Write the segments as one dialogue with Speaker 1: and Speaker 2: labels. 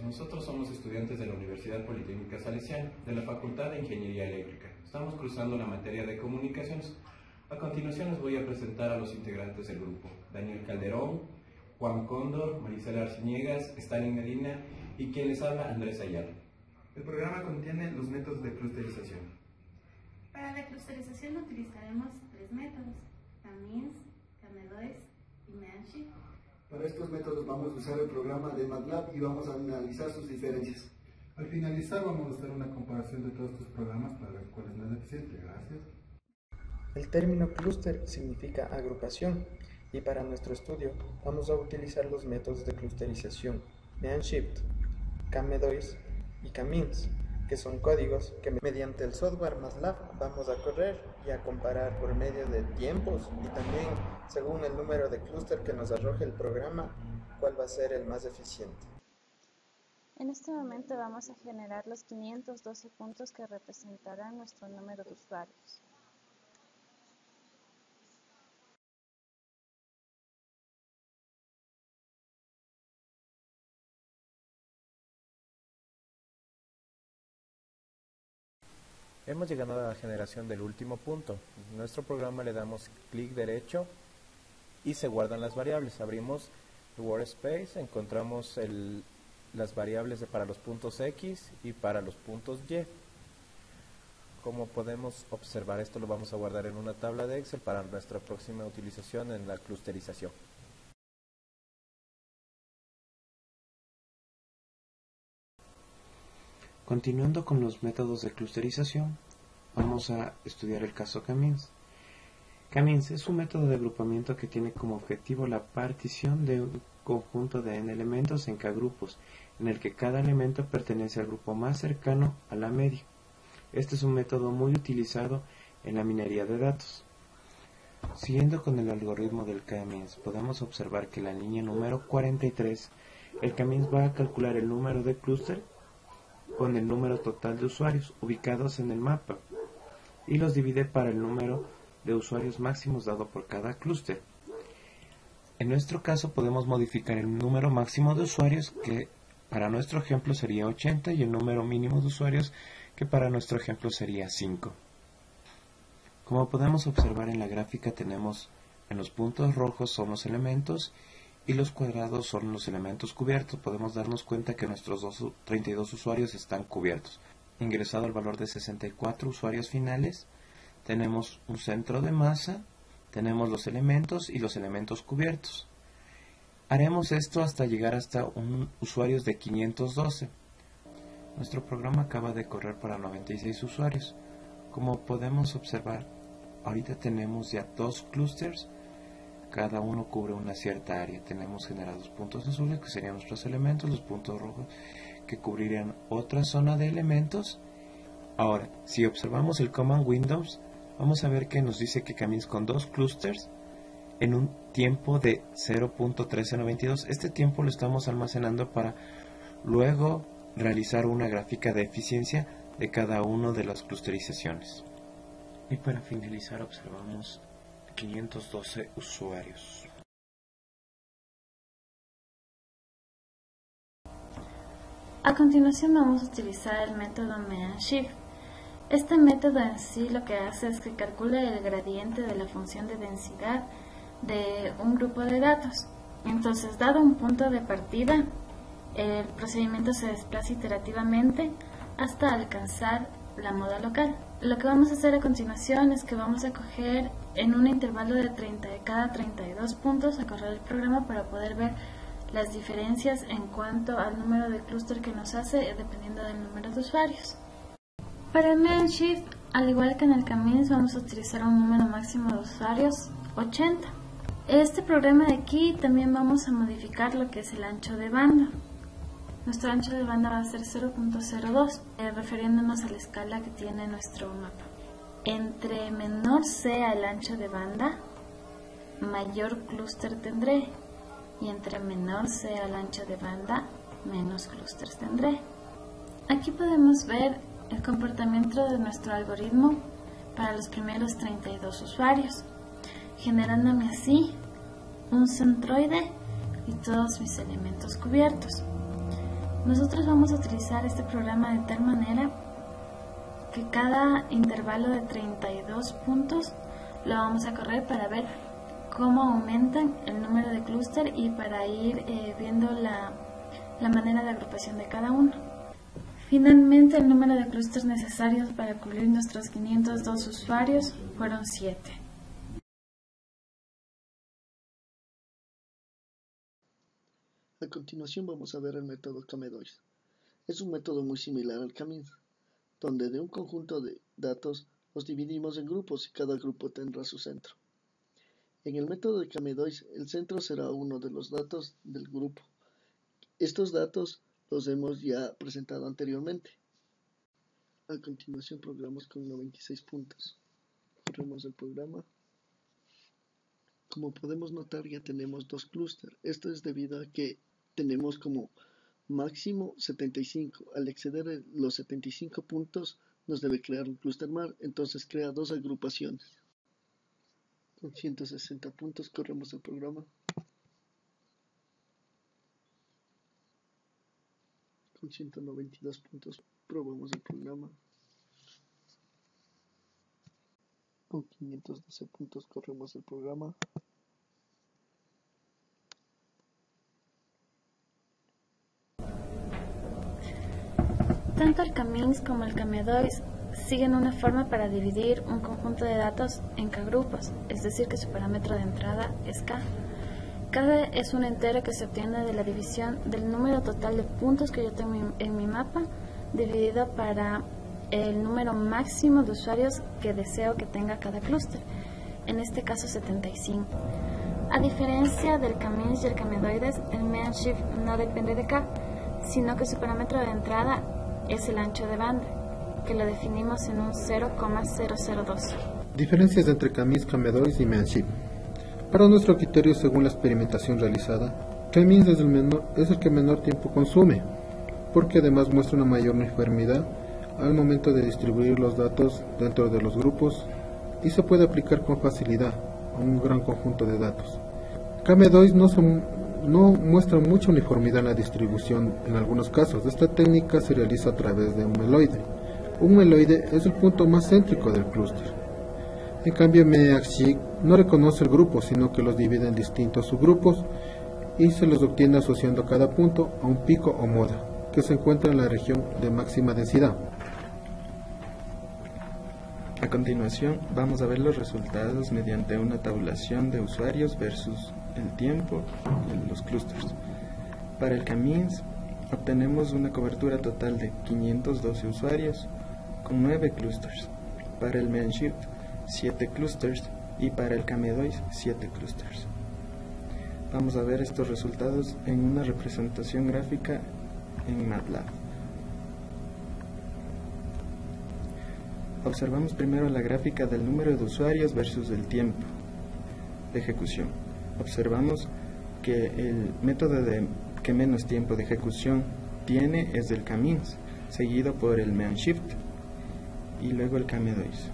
Speaker 1: Nosotros somos estudiantes de la Universidad Politécnica Salesiana, de la Facultad de Ingeniería Eléctrica. Estamos cursando la materia de comunicaciones. A continuación les voy a presentar a los integrantes del grupo: Daniel Calderón, Juan Cóndor, Marisela Arciniegas, Stalin Medina y quien les habla, Andrés Ayala.
Speaker 2: El programa contiene los métodos de clusterización.
Speaker 3: Para la clusterización utilizaremos tres métodos: Camins, Camedois y Meanshift.
Speaker 4: Para estos métodos vamos a usar el programa de MATLAB y vamos a analizar sus diferencias.
Speaker 2: Al finalizar vamos a hacer una comparación de todos estos programas para ver cuál es más eficiente. Gracias.
Speaker 5: El término clúster significa agrupación y para nuestro estudio vamos a utilizar los métodos de clusterización Meanshift, Camedois y Camins, que son códigos que mediante el software MATLAB vamos a correr y a comparar por medio de tiempos y también según el número de clúster que nos arroje el programa cuál va a ser el más eficiente.
Speaker 6: En este momento vamos a generar los 512 puntos que representarán nuestro número de usuarios.
Speaker 1: Hemos llegado a la generación del último punto. En nuestro programa le damos clic derecho y se guardan las variables. Abrimos el workspace, encontramos las variables para los puntos X y para los puntos Y. Como podemos observar, esto lo vamos a guardar en una tabla de Excel para nuestra próxima utilización en la clusterización. Continuando con los métodos de clusterización, vamos a estudiar el caso Camins. Camins es un método de agrupamiento que tiene como objetivo la partición de un conjunto de n elementos en k-grupos, en el que cada elemento pertenece al grupo más cercano a la media. Este es un método muy utilizado en la minería de datos. Siguiendo con el algoritmo del Camins, podemos observar que en la línea número 43, el Camins va a calcular el número de clúster con el número total de usuarios ubicados en el mapa y los divide para el número de usuarios máximos dado por cada clúster. En nuestro caso podemos modificar el número máximo de usuarios, que para nuestro ejemplo sería 80, y el número mínimo de usuarios, que para nuestro ejemplo sería 5. Como podemos observar en la gráfica, tenemos en los puntos rojos son los elementos y los cuadrados son los elementos cubiertos. Podemos darnos cuenta que nuestros 32 usuarios están cubiertos. Ingresado el valor de 64 usuarios finales, tenemos un centro de masa, tenemos los elementos y los elementos cubiertos. Haremos esto hasta llegar hasta usuarios de 512. Nuestro programa acaba de correr para 96 usuarios. Como podemos observar, ahorita tenemos ya 2 clústeres. Cada uno cubre una cierta área. Tenemos generados puntos azules, que serían nuestros elementos, los puntos rojos, que cubrirían otra zona de elementos. Ahora, si observamos el Command Windows, vamos a ver que nos dice que Camins con 2 clústeres en un tiempo de 0.1392. Este tiempo lo estamos almacenando para luego realizar una gráfica de eficiencia de cada uno de las clusterizaciones. Y para finalizar observamos 512 usuarios.
Speaker 6: A continuación vamos a utilizar el método Meanshift. Este método en sí lo que hace es que calcula el gradiente de la función de densidad de un grupo de datos. Entonces, dado un punto de partida, el procedimiento se desplaza iterativamente hasta alcanzar la moda local. Lo que vamos a hacer a continuación es que vamos a coger en un intervalo de 30 de cada 32 puntos a correr el programa para poder ver las diferencias en cuanto al número de clúster que nos hace dependiendo del número de usuarios. Para el Meanshift, al igual que en el Camins, vamos a utilizar un número máximo de usuarios, 80. Este programa de aquí también vamos a modificar lo que es el ancho de banda. Nuestro ancho de banda va a ser 0.02, refiriéndonos a la escala que tiene nuestro mapa. Entre menor sea el ancho de banda, mayor clúster tendré, y entre menor sea el ancho de banda, menos clústeres tendré. Aquí podemos ver el comportamiento de nuestro algoritmo para los primeros 32 usuarios, generándome así un centroide y todos mis elementos cubiertos. Nosotros vamos a utilizar este programa de tal manera que cada intervalo de 32 puntos lo vamos a correr para ver cómo aumentan el número de clúster y para ir viendo la manera de agrupación de cada uno. Finalmente, el número de clústeres necesarios para cubrir nuestros 502 usuarios fueron 7.
Speaker 7: A continuación vamos a ver el método Kamedoys. Es un método muy similar al Camins, donde de un conjunto de datos los dividimos en grupos y cada grupo tendrá su centro. En el método de Kamedoys, el centro será uno de los datos del grupo. Estos datos los hemos ya presentado anteriormente. A continuación programamos con 96 puntos. Corremos el programa. Como podemos notar, ya tenemos dos clústeres. Esto es debido a que tenemos como máximo 75. Al exceder los 75 puntos nos debe crear un clúster más, entonces crea dos agrupaciones. Con 160 puntos corremos el programa. Con 192 puntos probamos el programa. Con 512 puntos corremos el programa.
Speaker 6: Tanto el Camins como el Kamedoys siguen una forma para dividir un conjunto de datos en K-grupos, es decir que su parámetro de entrada es K. K es un entero que se obtiene de la división del número total de puntos que yo tengo en mi mapa, dividido para el número máximo de usuarios que deseo que tenga cada clúster, en este caso 75. A diferencia del Camins y el Kamedoides, el Meanshift no depende de K, sino que su parámetro de entrada es el ancho de banda, que lo definimos en un 0,002.
Speaker 8: Diferencias entre Camins, Kamedoys y Meanshift. Para nuestro criterio, según la experimentación realizada, Camins es el que menor tiempo consume, porque además muestra una mayor uniformidad al momento de distribuir los datos dentro de los grupos y se puede aplicar con facilidad a un gran conjunto de datos. Kamedoys no muestra mucha uniformidad en la distribución en algunos casos. Esta técnica se realiza a través de un meloide. Un meloide es el punto más céntrico del clúster. En cambio, Meanshift no reconoce el grupo, sino que los divide en distintos subgrupos y se los obtiene asociando cada punto a un pico o moda, que se encuentra en la región de máxima densidad.
Speaker 5: A continuación, vamos a ver los resultados mediante una tabulación de usuarios versus el tiempo de los clústeres. Para el Camins obtenemos una cobertura total de 512 usuarios con 9 clústeres. Para el Meanshift, 7 clústeres y para el Kamedoys, 7 clústeres. Vamos a ver estos resultados en una representación gráfica en MATLAB. Observamos primero la gráfica del número de usuarios versus el tiempo de ejecución. Observamos que el método que menos tiempo de ejecución tiene es el Camins, seguido por el Meanshift y luego el Kamedoys.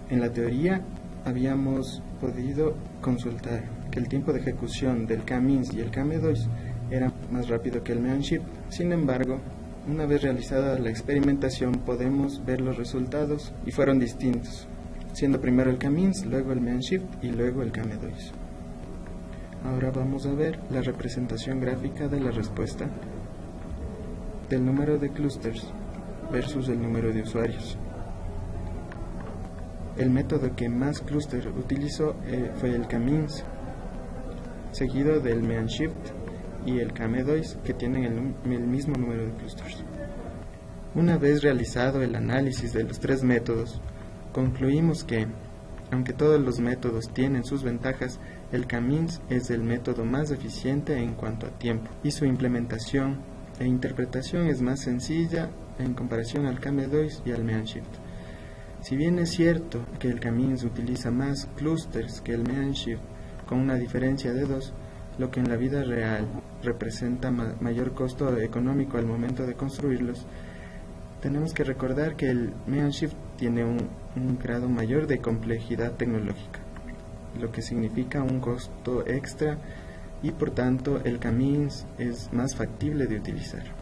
Speaker 5: En la teoría habíamos podido consultar que el tiempo de ejecución del Camins y el Kamedoys era más rápido que el Meanshift. Sin embargo, una vez realizada la experimentación podemos ver los resultados y fueron distintos, siendo primero el Camins, luego el Meanshift y luego el Kamedoys. Ahora vamos a ver la representación gráfica de la respuesta del número de clústeres versus el número de usuarios. El método que más clúster utilizó fue el Camins, seguido del Meanshift y el Kamedoys, que tienen el mismo número de clústeres. Una vez realizado el análisis de los tres métodos, concluimos que, aunque todos los métodos tienen sus ventajas, el Camins es el método más eficiente en cuanto a tiempo, y su implementación e interpretación es más sencilla en comparación al Kamedoys y al Meanshift. Si bien es cierto que el Camins utiliza más clústeres que el Meanshift, con una diferencia de 2, lo que en la vida real representa mayor costo económico al momento de construirlos, tenemos que recordar que el Meanshift tiene un grado mayor de complejidad tecnológica, lo que significa un costo extra y por tanto el Camins es más factible de utilizar.